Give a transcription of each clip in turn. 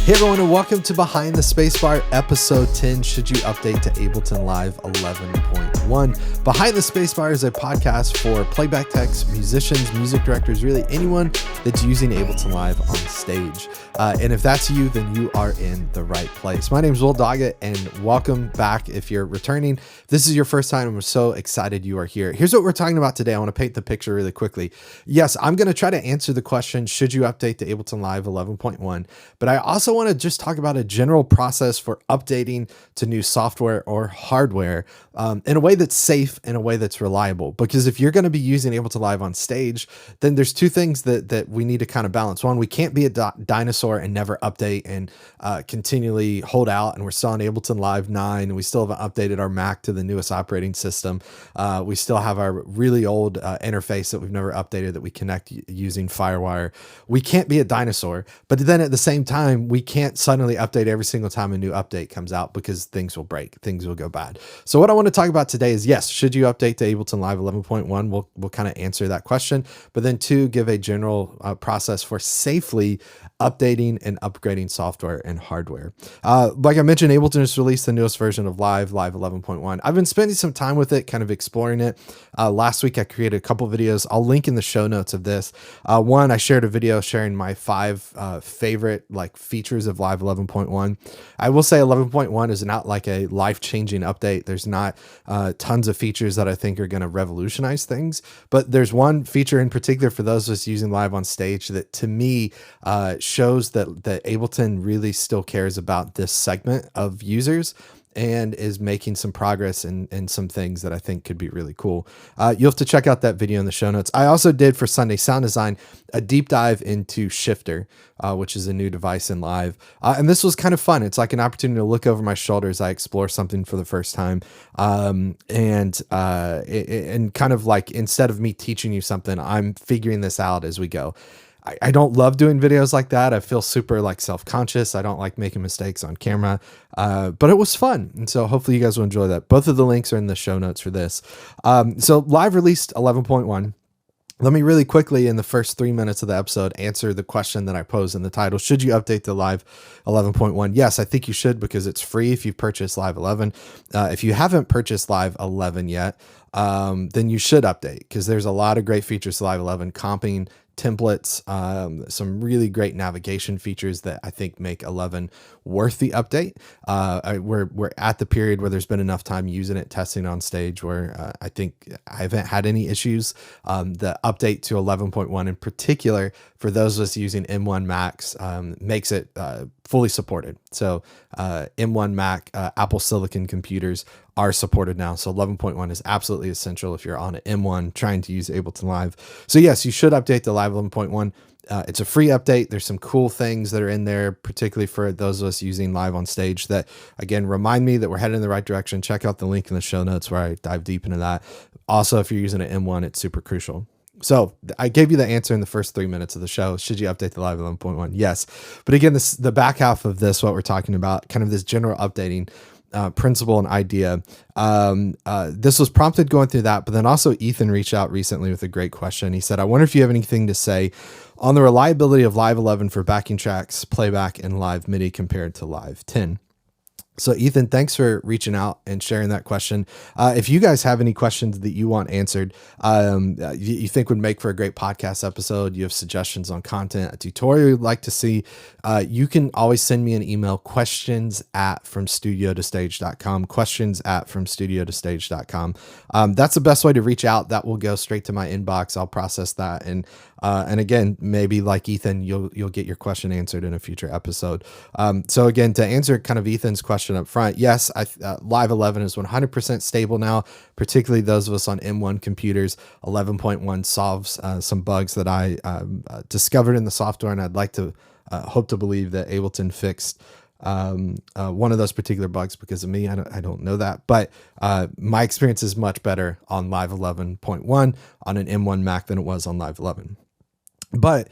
Hey everyone, and welcome to Behind the Spacebar, episode 10, Should You Update to Ableton Live 11.1. Behind the Spacebar is a podcast for playback techs, musicians, music directors, really anyone that's using Ableton Live on stage. And if that's you, then you are in the right place. My name is Will Doggett, and welcome back if you're returning. If this is your first time, I'm so excited you are here. Here's what we're talking about today. I want to paint the picture really quickly. Yes, I'm going to try to answer the question, should you update to Ableton Live 11.1? But I also want to just talk about a general process for updating to new software or hardware in a way that's safe, in a way that's reliable. Because if you're going to be using Ableton Live on stage, then there's two things that we need to kind of balance. One, we can't be a dinosaur and never update and continually hold out, and we're still on Ableton Live 9, and we still haven't updated our Mac to the newest operating system. We still have our really old interface that we've never updated that we connect using Firewire. We can't be a dinosaur, but then at the same time, we can't suddenly update every single time a new update comes out, because things will break, things will go bad. So what I want to talk about today is, yes, should you update to Ableton Live 11.1? We'll kind of answer that question, but then two, give a general process for safely updating and upgrading software and hardware. Like I mentioned, Ableton has released the newest version of Live 11.1. I've been spending some time with it, kind of exploring it. Last week I created a couple videos. I'll link in the show notes of this. One, I shared a video sharing my 5 favorite features of Live 11.1. I will say 11.1 is not like a life-changing update. There's not tons of features that I think are going to revolutionize things, but there's one feature in particular for those of us using Live on stage that to me shows that Ableton really still cares about this segment of users and is making some progress in some things that I think could be really cool. You'll have to check out that video in the show notes. I also did for Sunday Sound Design a deep dive into Shifter, which is a new device in Live. And this was kind of fun. It's like an opportunity to look over my shoulder as I explore something for the first time. And kind of like, instead of me teaching you something, I'm figuring this out as we go. I don't love doing videos like that. I feel super self-conscious. I don't like making mistakes on camera, but it was fun. And so hopefully you guys will enjoy that. Both of the links are in the show notes for this. So Live released 11.1. Let me really quickly, in the first 3 minutes of the episode, answer the question that I posed in the title. Should you update to Live 11.1? Yes, I think you should, because it's free if you've purchased Live 11. If you haven't purchased Live 11 yet, then you should update, because there's a lot of great features to Live 11, comping, templates, some really great navigation features that I think make 11 worth the update. We're at the period where there's been enough time using it, testing on stage, where I think I haven't had any issues. The update to 11.1 in particular, for those of us using M1 Macs, makes it fully supported. So M1 Mac, Apple Silicon computers are supported now. So 11.1 is absolutely essential if you're on an M1 trying to use Ableton Live. So yes, you should update to Live 11.1. It's a free update. There's some cool things that are in there, particularly for those of us using Live on stage, that, again, remind me that we're headed in the right direction. Check out the link in the show notes where I dive deep into that. Also, if you're using an M1, it's super crucial. So I gave you the answer in the first 3 minutes of the show. Should you update the Live 11.1? Yes. But again, the back half of this, what we're talking about, kind of this general updating principle and idea. This was prompted going through that, but then also Ethan reached out recently with a great question. He said, I wonder if you have anything to say on the reliability of Live 11 for backing tracks, playback, and Live MIDI compared to Live 10. So Ethan, thanks for reaching out and sharing that question. If you guys have any questions that you want answered, you think would make for a great podcast episode, you have suggestions on content, a tutorial you'd like to see, you can always send me an email, questions@fromstudiotostage.com, questions@fromstudiotostage.com. That's the best way to reach out. That will go straight to my inbox. I'll process that. And again, maybe like Ethan, you'll get your question answered in a future episode. So again, to answer kind of Ethan's question up front, yes, Live 11 is 100% stable now, particularly those of us on M1 computers. 11.1 solves some bugs that I discovered in the software, and I'd like to hope to believe that Ableton fixed one of those particular bugs because of me. I don't know that, but my experience is much better on Live 11.1 on an M1 Mac than it was on Live 11. But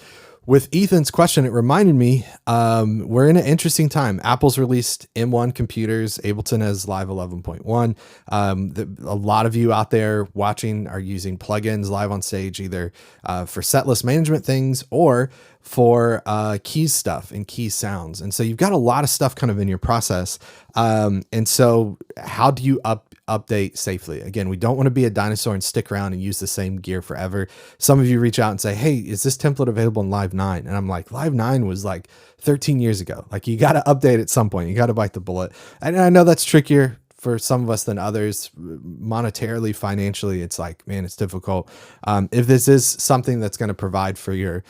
with Ethan's question, it reminded me we're in an interesting time. Apple's released M1 computers. Ableton has Live 11.1. A lot of you out there watching are using plugins live on stage, either for setlist management things or for keys stuff and key sounds. And so you've got a lot of stuff kind of in your process. And so how do you update safely? Again, we don't want to be a dinosaur and stick around and use the same gear forever. Some of you reach out and say, hey, is this template available in Live 9? And I'm like, Live 9 was like 13 years ago. Like, you got to update at some point. You got to bite the bullet. And I know that's trickier for some of us than others. Monetarily, financially, it's like, man, it's difficult. If this is something that's going to provide for your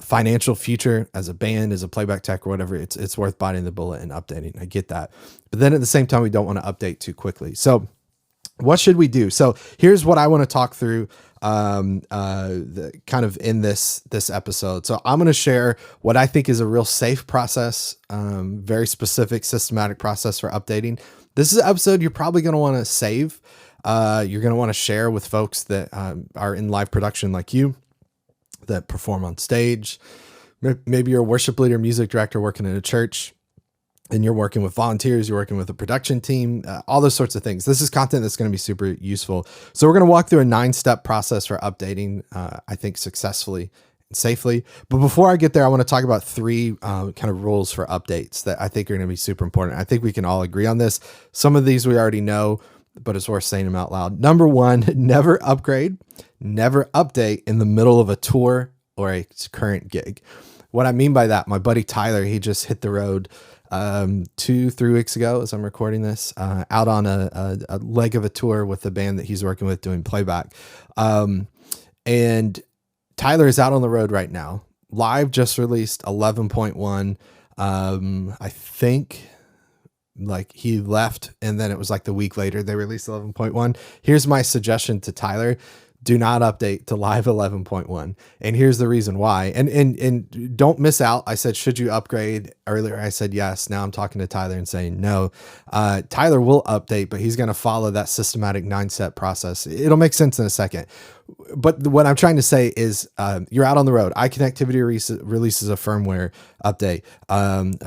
financial future as a band, as a playback tech or whatever, it's worth biting the bullet and updating. I get that. But then at the same time, we don't want to update too quickly. So what should we do? So here's what I want to talk through the kind of in this episode. So I'm going to share what I think is a real safe process, very specific, systematic process for updating. This is an episode you're probably going to want to save. You're going to want to share with folks that are in live production like you, that perform on stage. Maybe you're a worship leader, music director working in a church, and you're working with volunteers, you're working with a production team, all those sorts of things. This is content that's going to be super useful. So we're going to walk through a 9-step process for updating, I think, successfully and safely. But before I get there, I want to talk about 3 kind of rules for updates that I think are going to be super important. I think we can all agree on this. Some of these we already know, but it's worth saying them out loud. Number 1, never upgrade, never update in the middle of a tour or a current gig. What I mean by that, my buddy Tyler, he just hit the road 2-3 weeks ago as I'm recording this, out on a leg of a tour with the band that he's working with doing playback. And Tyler is out on the road right now. Live just released 11.1. I think like he left and then it was like the week later they released 11.1. Here's my suggestion to Tyler. Do not update to Live 11.1. And here's the reason why. And don't miss out. I said, should you upgrade earlier? I said, yes. Now I'm talking to Tyler and saying no. Tyler will update, but he's going to follow that systematic 9-step process. It'll make sense in a second. But what I'm trying to say is you're out on the road. iConnectivity releases a firmware update.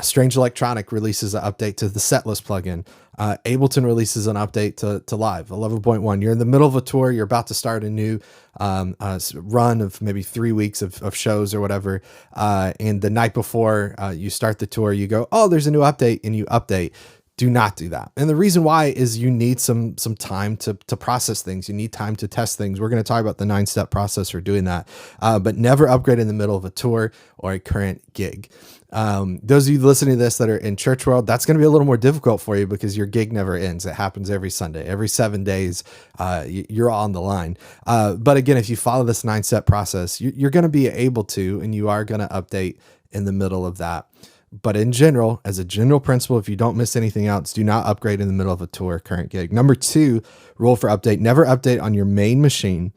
Strange Electronic releases an update to the setlist plugin. Ableton releases an update to Live 11.1. You're in the middle of a tour. You're about to start a new run of maybe 3 weeks of shows or whatever. And the night before you start the tour, you go, oh, there's a new update, and you update. Do not do that. And the reason why is you need some time to process things. You need time to test things. We're going to talk about the 9-step process for doing that. But never upgrade in the middle of a tour or a current gig. Those of you listening to this that are in church world, that's going to be a little more difficult for you because your gig never ends. It happens every Sunday, every 7 days. You're on the line. But again, if you follow this 9-step process, you're going to be able to, and you are going to update in the middle of that. But in general, as a general principle, if you don't miss anything else, do not upgrade in the middle of a tour, current gig. Number 2, rule for update, never update on your main machine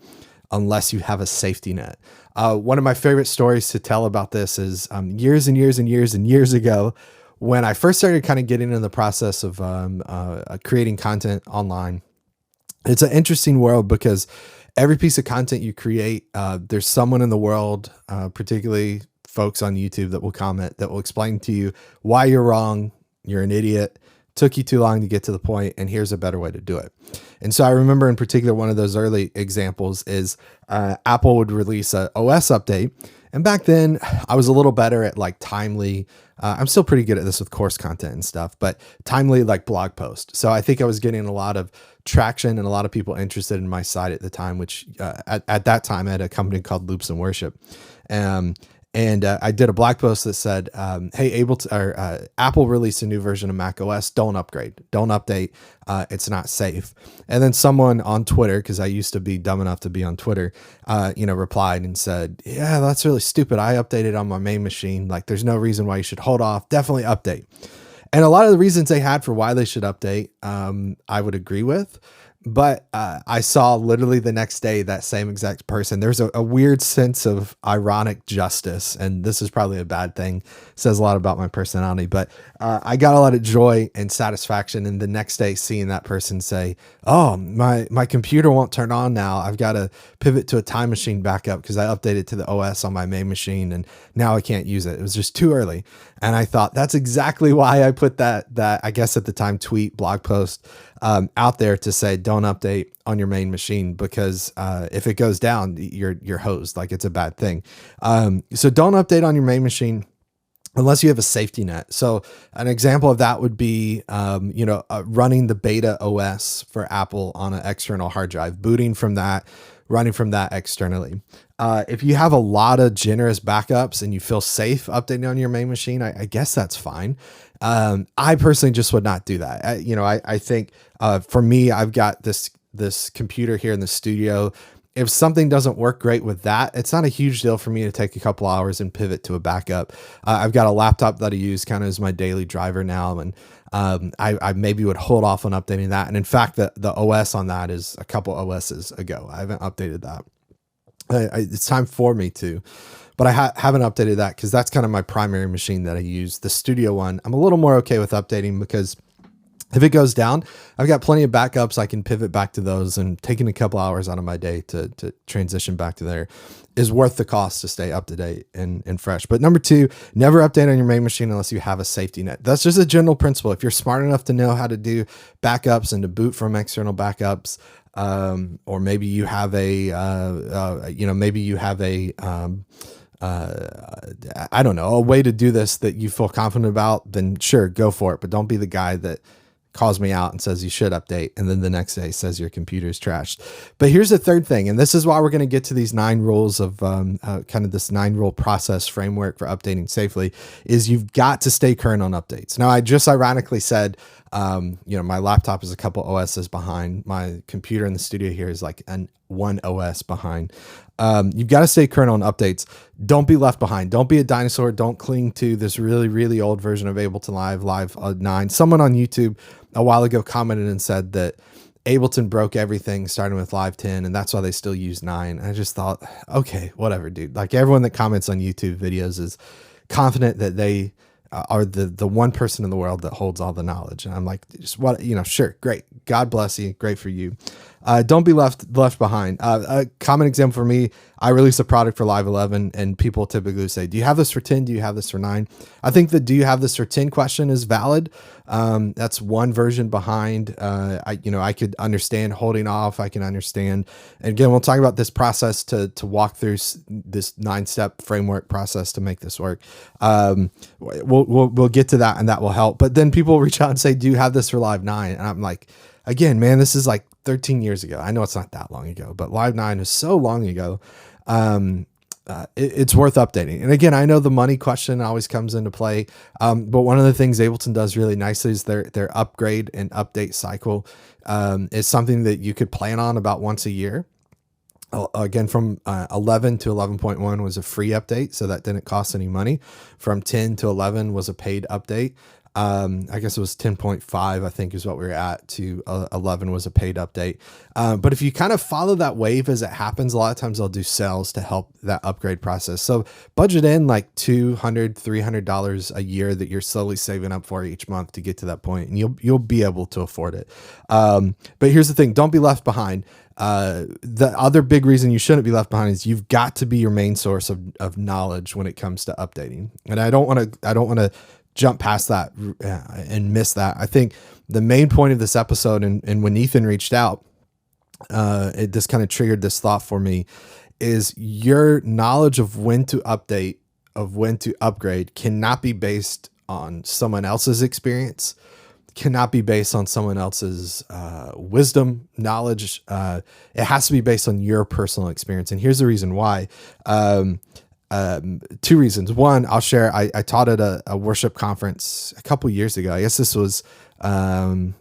unless you have a safety net. One of my favorite stories to tell about this is years and years and years and years ago, when I first started kind of getting in the process of creating content online. It's an interesting world because every piece of content you create, there's someone in the world, particularly folks on YouTube, that will comment, that will explain to you why you're wrong, you're an idiot, took you too long to get to the point, and here's a better way to do it. And so I remember in particular, one of those early examples is Apple would release a OS update. And back then I was a little better at like timely, I'm still pretty good at this with course content and stuff, but timely like blog post. So I think I was getting a lot of traction and a lot of people interested in my site at the time, which at that time I had a company called Loops and Worship. And I did a blog post that said, hey, Apple released a new version of Mac OS. Don't upgrade. Don't update. It's not safe. And then someone on Twitter, because I used to be dumb enough to be on Twitter, replied and said, yeah, that's really stupid. I updated on my main machine. Like, there's no reason why you should hold off. Definitely update. And a lot of the reasons they had for why they should update, I would agree with. But I saw literally the next day that same exact person. There's a weird sense of ironic justice, and this is probably a bad thing. It says a lot about my personality, but I got a lot of joy and satisfaction in the next day seeing that person say, "Oh, my computer won't turn on now. I've got to pivot to a time machine backup because I updated to the OS on my main machine, and now I can't use it. It was just too early." And I thought that's exactly why I put that I guess at the time tweet blog post out there to say don't update on your main machine, because if it goes down, you're hosed. Like, it's a bad thing. So don't update on your main machine unless you have a safety net. So an example of that would be, running the beta OS for Apple on an external hard drive, booting from that, running from that externally. If you have a lot of generous backups and you feel safe updating on your main machine, I guess that's fine. I personally just would not do that. I think for me, I've got this computer here in the studio. If something doesn't work great with that, it's not a huge deal for me to take a couple hours and pivot to a backup. I've got a laptop that I use kind of as my daily driver now, and I maybe would hold off on updating that. And in fact, the OS on that is a couple OSs ago. I haven't updated that. It's time for me to, but I haven't updated that because that's kind of my primary machine that I use. The studio one, I'm a little more okay with updating because if it goes down, I've got plenty of backups. I can pivot back to those, and taking a couple hours out of my day to transition back to there is worth the cost to stay up to date and fresh. But number two, never update on your main machine unless you have a safety net. That's just a general principle. If you're smart enough to know how to do backups and to boot from external backups, or maybe you have I don't know, a way to do this that you feel confident about, then sure, go for it. But don't be the guy that calls me out and says you should update, and then the next day says your computer is trashed. But here's the third thing, and this is why we're going to get to these 9 rules of kind of this 9-rule process framework for updating safely, is you've got to stay current on updates. Now, I just ironically said, my laptop is a couple OSs behind. My computer in the studio here is like one OS behind. You've got to stay current on updates. Don't be left behind. Don't be a dinosaur. Don't cling to this really, really old version of Ableton Live 9. Someone on YouTube a while ago commented and said that Ableton broke everything starting with Live 10, and that's why they still use 9. I just thought, okay, whatever, dude. Like, everyone that comments on YouTube videos is confident that they are the one person in the world that holds all the knowledge. And I'm like, just sure, great. God bless you. Great for you. Don't be left behind. A common example for me, I release a product for Live 11, and people typically say, do you have this for 10? Do you have this for 9? I think the do you have this for 10 question is valid. That's one version behind. I could understand holding off. I can understand. And again, we'll talk about this process to walk through this 9-step framework process to make this work. We'll get to that, and that will help. But then people reach out and say, do you have this for Live 9? And I'm like, again, man, this is like 13 years ago. I know it's not that long ago, but Live 9 is so long ago. It's worth updating. And again, I know the money question always comes into play. But one of the things Ableton does really nicely is their upgrade and update cycle is something that you could plan on about once a year. Again, from 11 to 11.1 was a free update, so that didn't cost any money. From 10 to 11 was a paid update. I guess it was 10.5, I think is what we were at, to 11 was a paid update. But if you kind of follow that wave as it happens, a lot of times I'll do sales to help that upgrade process. So budget in like $200, $300 a year that you're slowly saving up for each month to get to that point, and you'll be able to afford it. But here's the thing, don't be left behind. The other big reason you shouldn't be left behind is you've got to be your main source of knowledge when it comes to updating. And I don't want to jump past that and miss that. I think the main point of this episode, and when Ethan reached out, it just kind of triggered this thought for me, is your knowledge of when to update, of when to upgrade, cannot be based on someone else's experience, cannot be based on someone else's wisdom, knowledge. It has to be based on your personal experience. And here's the reason why. 2 reasons. One, I'll share. I taught at a worship conference a couple years ago. I guess this was I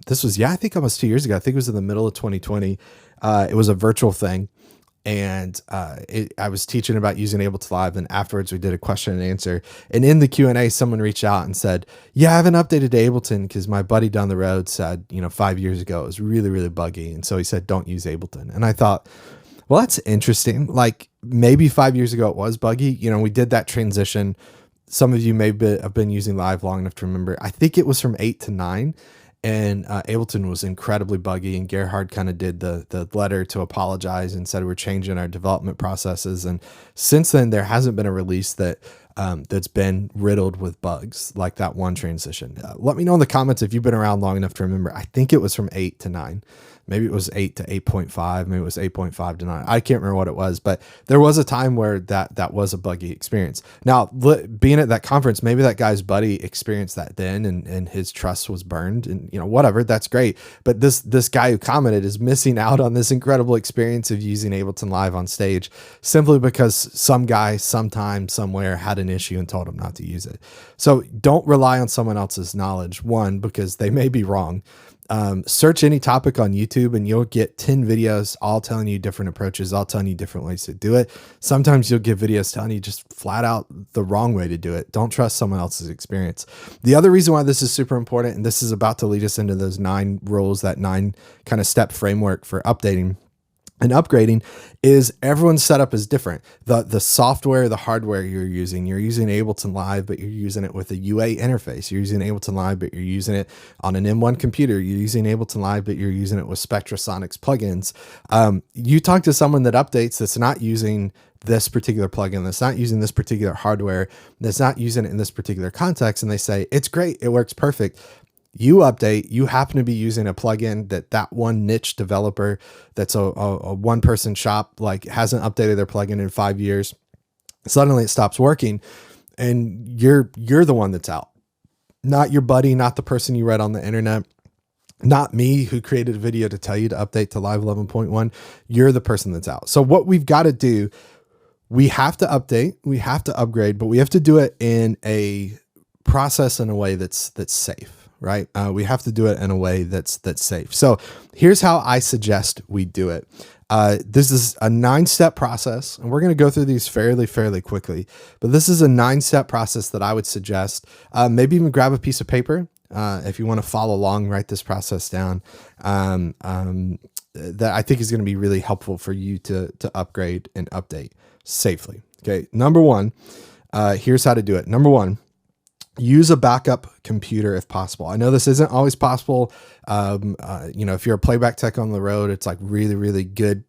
think almost 2 years ago. I think it was in the middle of 2020. It was a virtual thing. and I was teaching about using Ableton Live, and afterwards we did a question and answer. And in the Q&A, someone reached out and said, yeah, I haven't updated to Ableton because my buddy down the road said, 5 years ago, it was really, really buggy. And so he said, don't use Ableton. And I thought, well, that's interesting. Like maybe 5 years ago it was buggy. We did that transition. Some of you may have been using Live long enough to remember. I think it was from 8 to 9. And Ableton was incredibly buggy, and Gerhard kind of did the letter to apologize and said we're changing our development processes. And since then, there hasn't been a release that's been riddled with bugs like that one transition. Let me know in the comments if you've been around long enough to remember. I think it was from 8 to 9. Maybe it was 8 to 8.5. Maybe it was 8.5 to 9. I can't remember what it was, but there was a time where that was a buggy experience. Now, being at that conference, maybe that guy's buddy experienced that then, and his trust was burned, and whatever. That's great. But this guy who commented is missing out on this incredible experience of using Ableton Live on stage simply because some guy sometime somewhere had an issue and told him not to use it. So don't rely on someone else's knowledge. One, because they may be wrong. Search any topic on YouTube and you'll get 10 videos all telling you different approaches, all telling you different ways to do it. Sometimes you'll get videos telling you just flat out the wrong way to do it. Don't trust someone else's experience. The other reason why this is super important, and this is about to lead us into those 9 rules, that 9 kind of step framework for updating and upgrading, is everyone's setup is different. The software, the hardware you're using Ableton Live, but you're using it with a UA interface. You're using Ableton Live, but you're using it on an M1 computer. You're using Ableton Live, but you're using it with Spectrasonics plugins. You talk to someone that updates that's not using this particular plugin, that's not using this particular hardware, that's not using it in this particular context, and they say, it's great, it works perfect. You update, you happen to be using a plugin that one niche developer that's a one-person shop like hasn't updated their plugin in 5 years. Suddenly it stops working, and you're the one that's out. Not your buddy, not the person you read on the internet, not me who created a video to tell you to update to Live 11.1. You're the person that's out. So what we've got to do, we have to update, we have to upgrade, but we have to do it in a process in a way that's safe. Right? We have to do it in a way that's safe. So here's how I suggest we do it. This is a 9-step process, and we're going to go through these fairly quickly, but this is a 9-step process that I would suggest. Maybe even grab a piece of paper. If you want to follow along, write this process down. That I think is going to be really helpful for you to upgrade and update safely. Okay. Number 1, here's how to do it. Number 1, use a backup computer if possible. I know this isn't always possible. If you're a playback tech on the road, it's like really good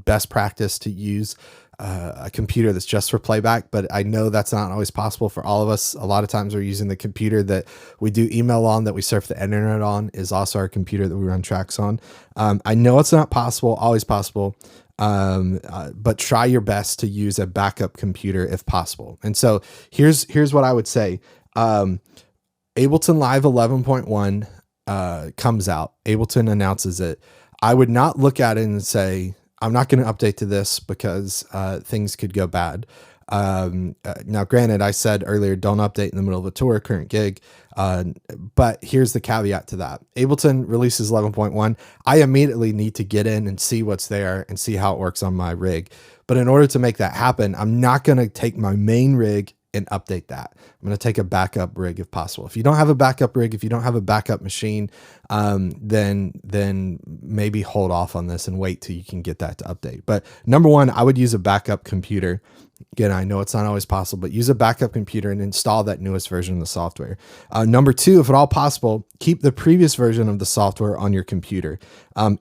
best practice to use a computer that's just for playback. But I know that's not always possible for all of us. A lot of times we're using the computer that we do email on, that we surf the internet on, is also our computer that we run tracks on. I know it's not always possible. But try your best to use a backup computer if possible. And so here's what I would say. Ableton Live 11.1 comes out. Ableton announces it. I would not look at it and say, I'm not going to update to this because things could go bad. Now, granted, I said earlier, don't update in the middle of a tour, current gig. But here's the caveat to that. Ableton releases 11.1. I immediately need to get in and see what's there and see how it works on my rig. But in order to make that happen, I'm not going to take my main rig and update that. I'm going to take a backup rig if possible. If you don't have a backup rig, if you don't have a backup machine, then maybe hold off on this and wait till you can get that to update. But number 1, I would use a backup computer. Again, I know it's not always possible, but use a backup computer and install that newest version of the software. Number 2, if at all possible, keep the previous version of the software on your computer.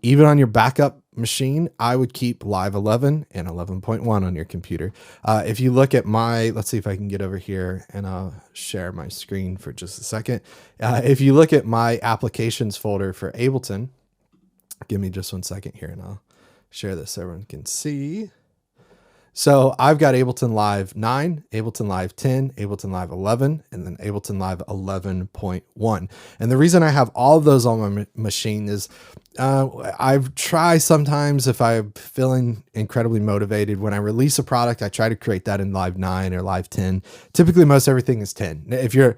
Even on your backup machine, I would keep Live 11 and 11.1 on your computer. If you look at let's see if I can get over here and I'll share my screen for just a second. If you look at my applications folder for Ableton, give me just one second here and I'll share this so everyone can see. So I've got Ableton Live 9, Ableton Live 10, Ableton Live 11, and then Ableton Live 11.1. And the reason I have all of those on my machine is I've tried sometimes, if I'm feeling incredibly motivated, when I release a product, I try to create that in Live 9 or Live 10. Typically, most everything is 10. If you're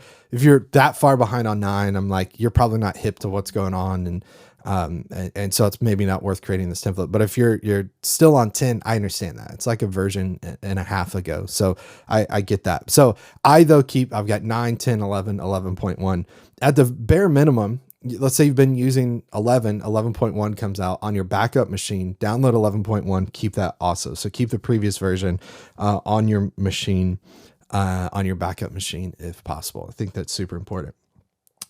that far behind on 9, I'm like, you're probably not hip to what's going on. And And so it's maybe not worth creating this template. But if you're still on 10, I understand that. It's like a version and a half ago. So I get that. So I've got 9, 10, 11, 11.1. At the bare minimum, let's say you've been using 11.1 comes out on your backup machine, download 11.1, keep that also. So keep the previous version on your machine, on your backup machine, if possible. I think that's super important.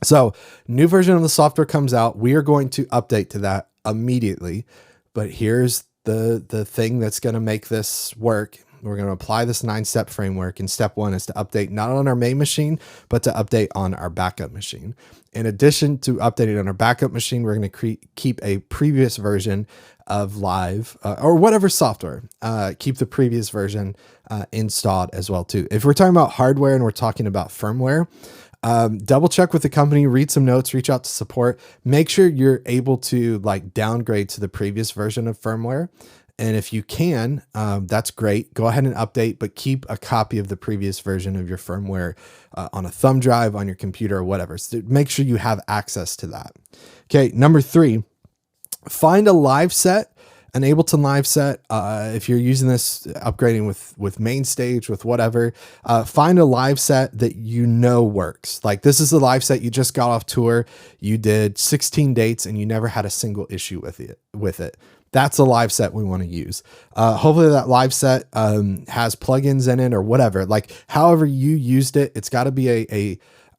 So new version of the software comes out. We are going to update to that immediately, but here's the thing that's going to make this work. We're going to apply this 9-step framework. And step 1 is to update not on our main machine, but to update on our backup machine. In addition to updating on our backup machine, we're going to keep a previous version of Live or whatever software, keep the previous version installed as well too. If we're talking about hardware and we're talking about firmware, double check with the company, read some notes, reach out to support, make sure you're able to like downgrade to the previous version of firmware. And if you can, that's great. Go ahead and update, but keep a copy of the previous version of your firmware on a thumb drive on your computer or whatever. So make sure you have access to that. Okay. Number 3, find a live set, an Ableton live set. If you're using this, upgrading with MainStage, with whatever, find a live set that you know works. Like this is the live set you just got off tour. You did 16 dates and you never had a single issue with it. That's a live set we want to use. Hopefully that live set has plugins in it or whatever. Like however you used it, it's got to be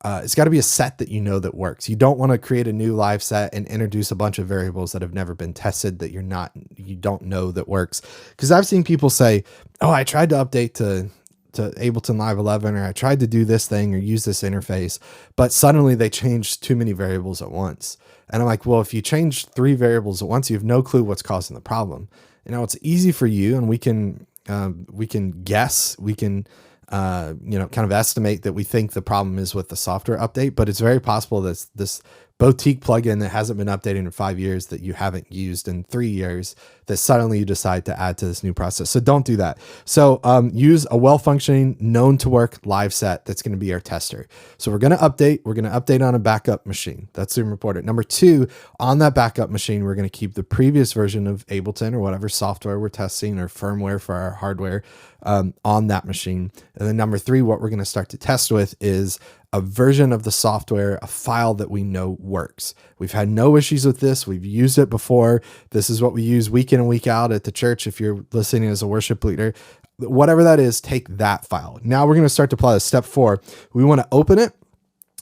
it's got to be a set that you know that works. You don't want to create a new live set and introduce a bunch of variables that have never been tested that you don't know that works. Because I've seen people say, "Oh, I tried to update to Ableton Live 11, or I tried to do this thing or use this interface, but suddenly they changed too many variables at once." And I'm like, well, if you change 3 variables at once, you have no clue what's causing the problem. You know, it's easy for you, and we can guess, we can, kind of estimate that we think the problem is with the software update, but it's very possible that this boutique plugin that hasn't been updated in 5 years, that you haven't used in 3 years, that suddenly you decide to add to this new process. So don't do that. So use a well-functioning, known to work live set that's going to be our tester. So we're going to update on a backup machine. That's super important. Number 2, on that backup machine, we're going to keep the previous version of Ableton or whatever software we're testing or firmware for our hardware on that machine. And then number 3, what we're going to start to test with is a version of the software, a file that we know works. We've had no issues with this. We've used it before. This is what we use week in and week out at the church. If you're listening as a worship leader, whatever that is, take that file. Now we're going to start to apply this. Step 4, we want to open it.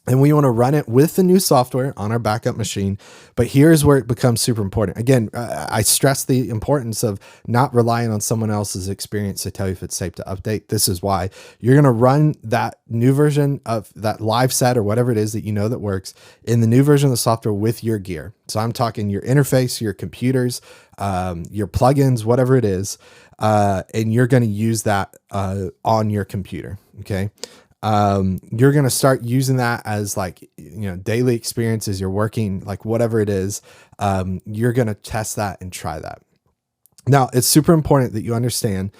And we want to run it with the new software on our backup machine. But here's where it becomes super important. Again, I stress the importance of not relying on someone else's experience to tell you if it's safe to update. This is why you're going to run that new version of that live set or whatever it is that you know that works in the new version of the software with your gear. So I'm talking your interface, your computers, your plugins, whatever it is. And you're going to use that on your computer. Okay. You're going to start using that as daily experiences. You're working, like whatever it is, you're going to test that and try that. Now it's super important that you understand,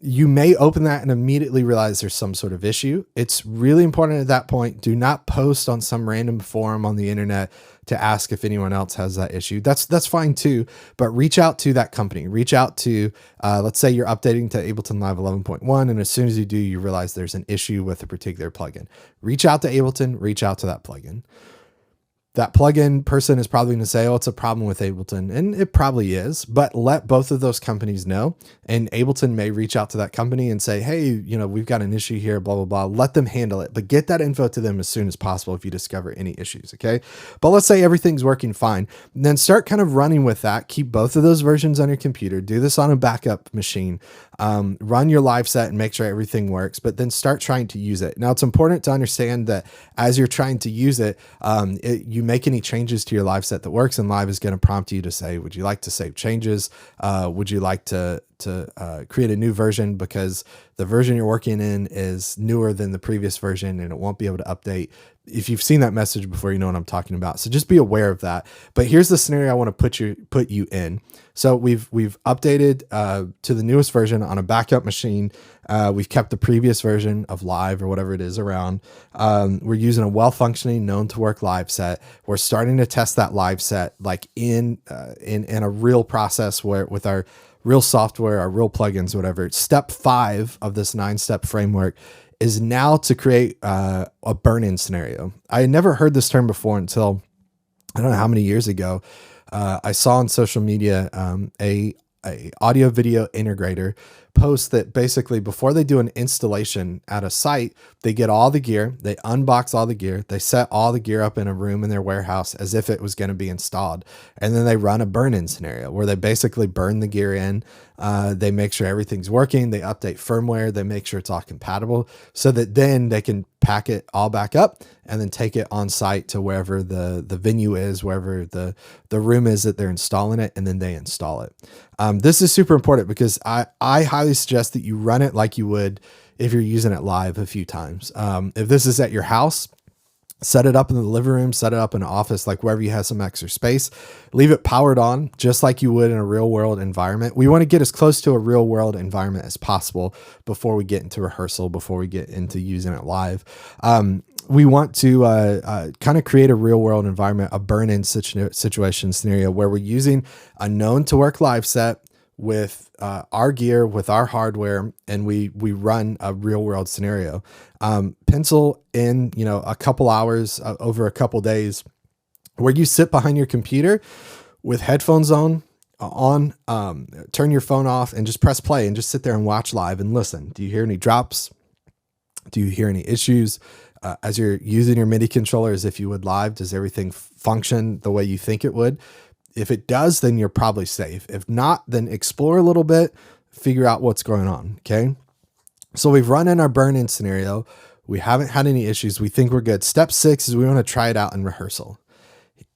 you may open that and immediately realize there's some sort of issue. It's really important at that point. Do not post on some random forum on the internet to ask if anyone else has that issue. That's fine too, but reach out to that company. Reach out to, let's say you're updating to Ableton Live 11.1, and as soon as you do, you realize there's an issue with a particular plugin. Reach out to Ableton, reach out to that plugin. That plugin person is probably going to say, oh, it's a problem with Ableton. And it probably is, but let both of those companies know. And Ableton may reach out to that company and say, hey, we've got an issue here, blah, blah, blah. Let them handle it, but get that info to them as soon as possible if you discover any issues. Okay. But let's say everything's working fine. Then start kind of running with that. Keep both of those versions on your computer. Do this on a backup machine. Run your live set and make sure everything works, but then start trying to use it. Now it's important to understand that as you're trying to use it, you make any changes to your live set that works, and Live is going to prompt you to say, would you like to save changes? Would you like to create a new version, because the version you're working in is newer than the previous version and it won't be able to update if you've seen that message before, you know what I'm talking about. So just be aware of that. But here's the scenario I want to put you in. So we've updated to the newest version on a backup machine. We've kept the previous version of live or whatever it is around. We're using a well-functioning, known to work live set. We're starting to test that live set like in a real process where with our real software, our real plugins, whatever. Step 5 of this 9-step framework is now to create a burn-in scenario. I had never heard this term before until I don't know how many years ago. I saw on social media a audio video integrator post that basically before they do an installation at a site, they get all the gear, they unbox all the gear, they set all the gear up in a room in their warehouse as if it was going to be installed. And then they run a burn-in scenario where they basically burn the gear in. They make sure everything's working. They update firmware. They make sure it's all compatible so that then they can pack it all back up and then take it on site to wherever the venue is, wherever the room is that they're installing it, and then they install it. This is super important because I highly suggest that you run it like you would if you're using it live a few times. If this is at your house, set it up in the living room, set it up in an office, like wherever you have some extra space, leave it powered on just like you would in a real world environment. We want to get as close to a real world environment as possible before we get into rehearsal, before we get into using it live. We want to kind of create a real world environment, a burn-in situation scenario where we're using a known to work live set with our gear, with our hardware, and we run a real world scenario. Pencil in, a couple hours over a couple days where you sit behind your computer with headphones on, turn your phone off and just press play and just sit there and watch live and listen. Do you hear any drops? Do you hear any issues? As you're using your MIDI controller as if you would live, does everything function the way you think it would? If it does, then you're probably safe. If not, then explore a little bit, figure out what's going on. Okay. So we've run in our burn-in scenario. We haven't had any issues. We think we're good. Step 6 is we want to try it out in rehearsal.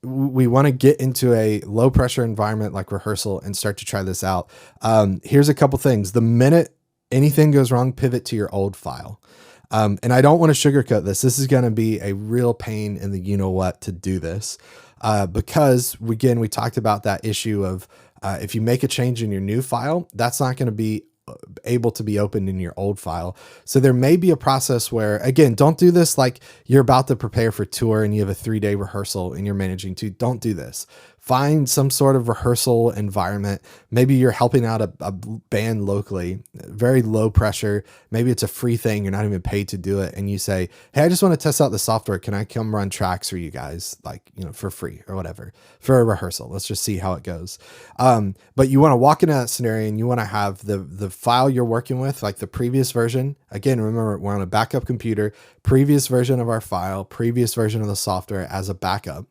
We want to get into a low pressure environment like rehearsal and start to try this out. Here's a couple things. The minute anything goes wrong, pivot to your old file. And I don't want to sugarcoat this. This is going to be a real pain in the you-know-what to do this. Because again, we talked about that issue of if you make a change in your new file, that's not going to be able to be opened in your old file. So there may be a process where, again, don't do this like you're about to prepare for tour and you have a 3-day rehearsal and you're managing to. Don't do this. Find some sort of rehearsal environment. Maybe you're helping out a band locally, very low pressure. Maybe it's a free thing. You're not even paid to do it. And you say, hey, I just want to test out the software. Can I come run tracks for you guys? Like, for free or whatever for a rehearsal. Let's just see how it goes. But you want to walk into that scenario and you want to have the file you're working with, like the previous version. Again, remember we're on a backup computer, previous version of our file, previous version of the software as a backup.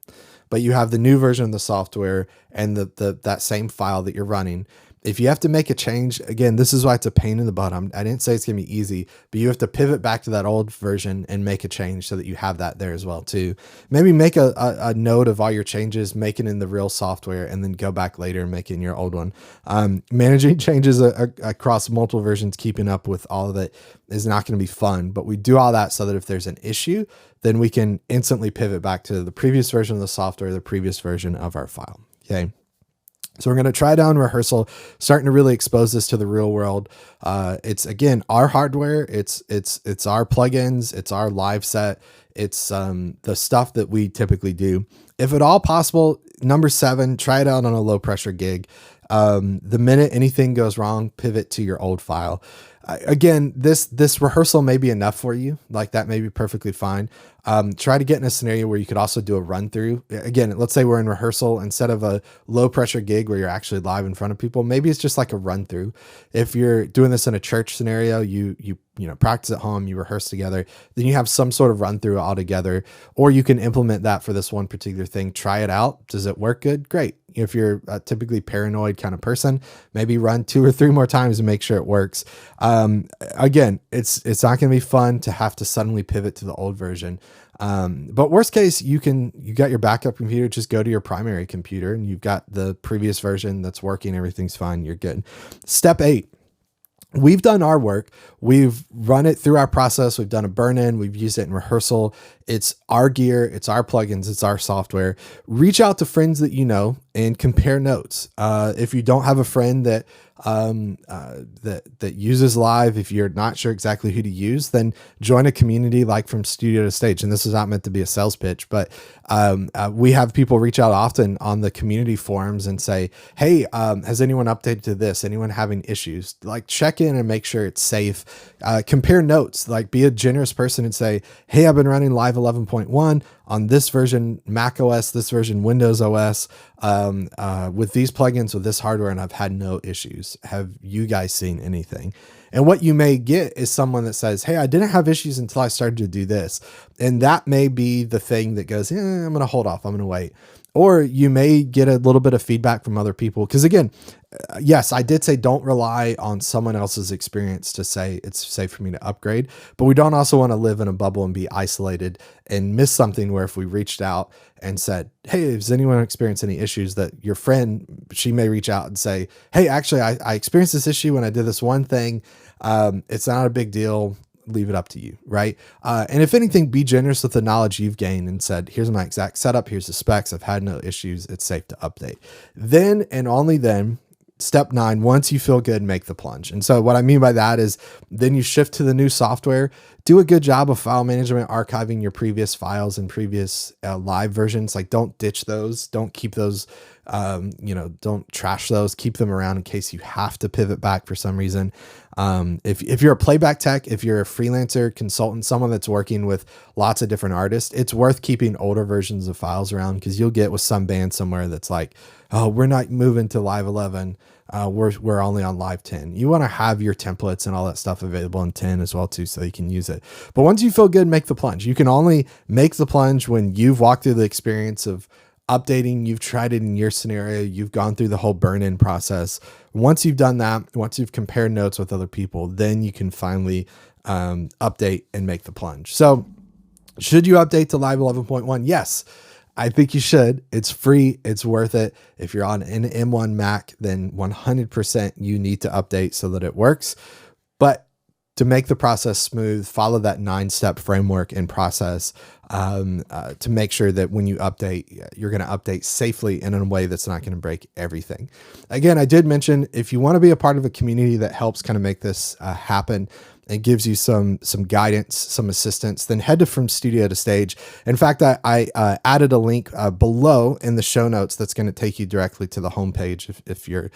But you have the new version of the software and that same file that you're running. If you have to make a change, again, this is why it's a pain in the butt. I didn't say it's going to be easy, but you have to pivot back to that old version and make a change so that you have that there as well too. Maybe make a note of all your changes, make it in the real software, and then go back later and make it in your old one. Managing changes across multiple versions, keeping up with all of it is not going to be fun, but we do all that so that if there's an issue, then we can instantly pivot back to the previous version of the software, the previous version of our file. Okay. So we're going to try it out in rehearsal, starting to really expose this to the real world. It's again, our hardware. It's our plugins. It's our live set. It's the stuff that we typically do. If at all possible, number 7, try it out on a low pressure gig. The minute anything goes wrong, pivot to your old file. Again, this rehearsal may be enough for you. Like that may be perfectly fine. Try to get in a scenario where you could also do a run through. Again, let's say we're in rehearsal instead of a low pressure gig where you're actually live in front of people. Maybe it's just like a run through. If you're doing this in a church scenario, you practice at home, you rehearse together, then you have some sort of run through all together, or you can implement that for this one particular thing. Try it out. Does it work good? Great. If you're a typically paranoid kind of person, maybe run 2 or 3 more times and make sure it works. Again, it's not going to be fun to have to suddenly pivot to the old version. But worst case, you got your backup computer, just go to your primary computer and you've got the previous version that's working. Everything's fine. You're good. Step 8. We've done our work. We've run it through our process. We've done a burn-in. We've used it in rehearsal. It's our gear, it's our plugins, it's our software. Reach out to friends that you know and compare notes. If you don't have a friend that that uses Live, if you're not sure exactly who to use, then join a community like From Studio to Stage. And this is not meant to be a sales pitch, but we have people reach out often on the community forums and say, hey, has anyone updated to this? Anyone having issues? Like, check in and make sure it's safe. Compare notes, like be a generous person and say, hey, I've been running Live 11.1 on this version Mac OS, this version Windows OS, with these plugins, with this hardware, and I've had no issues. Have you guys seen anything? And what you may get is someone that says, hey, I didn't have issues until I started to do this. And that may be the thing that goes, I'm going to hold off. I'm going to wait. Or you may get a little bit of feedback from other people. Because again, yes, I did say don't rely on someone else's experience to say it's safe for me to upgrade, but we don't also want to live in a bubble and be isolated and miss something where if we reached out and said, hey, has anyone experienced any issues, that your friend, she may reach out and say, hey, actually, I experienced this issue when I did this one thing. It's not a big deal. Leave it up to you. Right. And if anything, be generous with the knowledge you've gained and said, here's my exact setup. Here's the specs. I've had no issues. It's safe to update. Then, and only then, step 9, once you feel good, make the plunge. And so what I mean by that is then you shift to the new software, do a good job of file management, archiving your previous files and previous Live versions. Like, don't ditch those. Don't keep those, don't trash those, keep them around in case you have to pivot back for some reason. If you're a playback tech, if you're a freelancer, consultant, someone that's working with lots of different artists, it's worth keeping older versions of files around, because you'll get with some band somewhere that's like, oh, we're not moving to Live 11. We're only on Live 10. You want to have your templates and all that stuff available in 10 as well too, so you can use it. But once you feel good, make the plunge. You can only make the plunge when you've walked through the experience of updating, you've tried it in your scenario, you've gone through the whole burn-in process. Once you've done that, once you've compared notes with other people, then you can finally update and make the plunge. So should you update to Live 11.1? Yes, I think you should. It's free. It's worth it. If you're on an M1 Mac, then 100% you need to update so that it works. But to make the process smooth, follow that 9-step framework and process to make sure that when you update, you're going to update safely and in a way that's not going to break everything. Again, I did mention, if you want to be a part of a community that helps kind of make this happen, and gives you some guidance, some assistance, then head to From Studio to Stage. In fact, I added a link below in the show notes that's going to take you directly to the homepage. If you're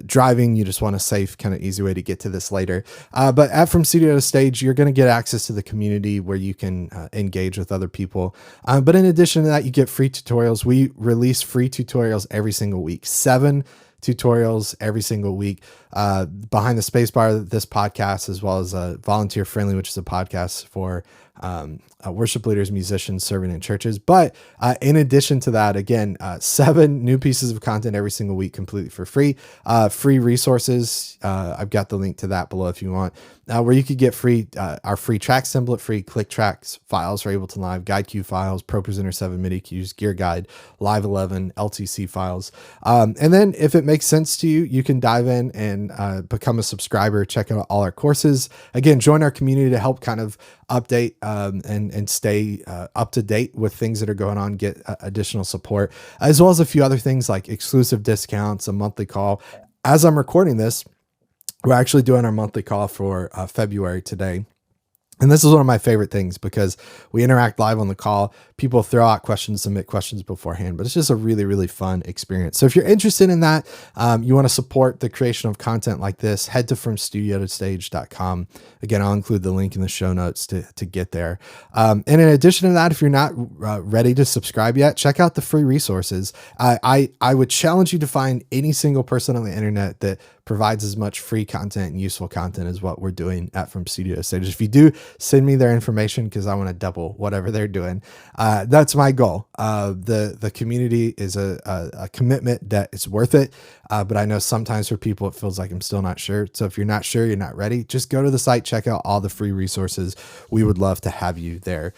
driving, you just want a safe, kind of easy way to get to this later. But at From Studio to Stage, you're going to get access to the community where you can engage with other people. But in addition to that, you get free tutorials. We release free tutorials every single week, 7 tutorials every single week, behind the spacebar, this podcast, as well as Volunteer Friendly, which is a podcast for worship leaders, musicians serving in churches. But in addition to that, again, 7 new pieces of content every single week, completely for free. Free resources. I've got the link to that below if you want, where you could get free our free tracks template, free click tracks files for Ableton Live, guide cue files, Pro Presenter 7 MIDI cues, gear guide, Live 11, LTC files. And then if it makes sense to you, you can dive in and become a subscriber, check out all our courses. Again, join our community to help kind of update and stay up to date with things that are going on, get additional support, as well as a few other things like exclusive discounts, a monthly call. As I'm recording this, we're actually doing our monthly call for February today. And this is one of my favorite things because we interact live on the call. People throw out questions, submit questions beforehand, but it's just a really, really fun experience. So if you're interested in that, you want to support the creation of content like this, head to FromStudioToStage.com. Again, I'll include the link in the show notes to get there. And in addition to that, if you're not ready to subscribe yet, check out the free resources. I would challenge you to find any single person on the internet that provides as much free content and useful content as what we're doing at From Studio to Stage. If you do, send me their information because I want to double whatever they're doing. That's my goal. The community is a commitment that it's worth it. But I know sometimes for people, it feels like I'm still not sure. So if you're not sure, you're not ready, just go to the site, check out all the free resources. We would love to have you there.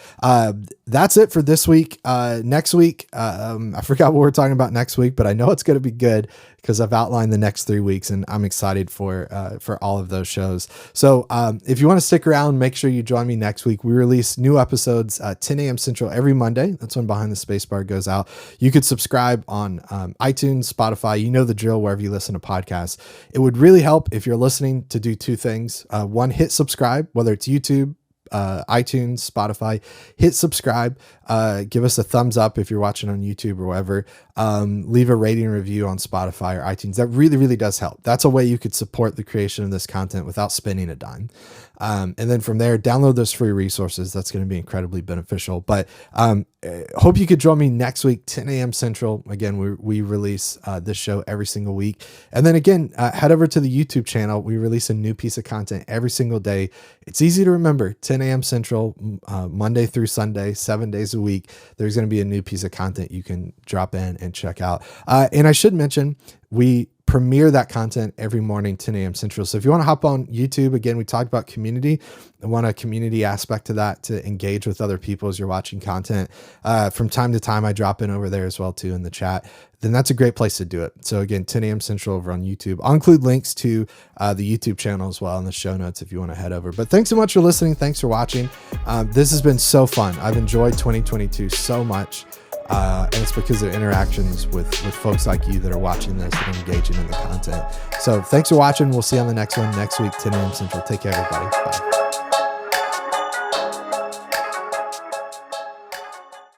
That's it for this week. Next week, I forgot what we're talking about next week, but I know it's going to be good because I've outlined the next 3 weeks and I'm I'm excited for all of those shows. So if you want to stick around, make sure you join me next week. We release new episodes 10 a.m. Central every Monday. That's when Behind the Spacebar goes out. You could subscribe on iTunes, Spotify, you know the drill, wherever you listen to podcasts. It would really help if you're listening to do two things. One, hit subscribe, whether it's YouTube, iTunes, Spotify, hit subscribe, give us a thumbs up if you're watching on YouTube or wherever, leave a rating and review on Spotify or iTunes. That really, really does help. That's a way you could support the creation of this content without spending a dime. And then from there, download those free resources. That's going to be incredibly beneficial. But hope you could join me next week, 10 a.m. Central. Again, we release this show every single week. And then again, head over to the YouTube channel. We release a new piece of content every single day. It's easy to remember, 10 a.m. Central, Monday through Sunday, 7 days a week. There's going to be a new piece of content you can drop in and check out. And I should mention, we premiere that content every morning, 10 a.m. Central. So if you want to hop on YouTube, again, we talked about community. I want a community aspect to that, to engage with other people as you're watching content. From time to time, I drop in over there as well too in the chat. Then that's a great place to do it. So again, 10 a.m. Central over on YouTube. I'll include links to the YouTube channel as well in the show notes if you want to head over. But thanks so much for listening. Thanks for watching. This has been so fun. I've enjoyed 2022 so much. And it's because of interactions with folks like you that are watching this and engaging in the content. So thanks for watching. We'll see you on the next one next week, 10 a.m. Central. Take care, everybody. Bye.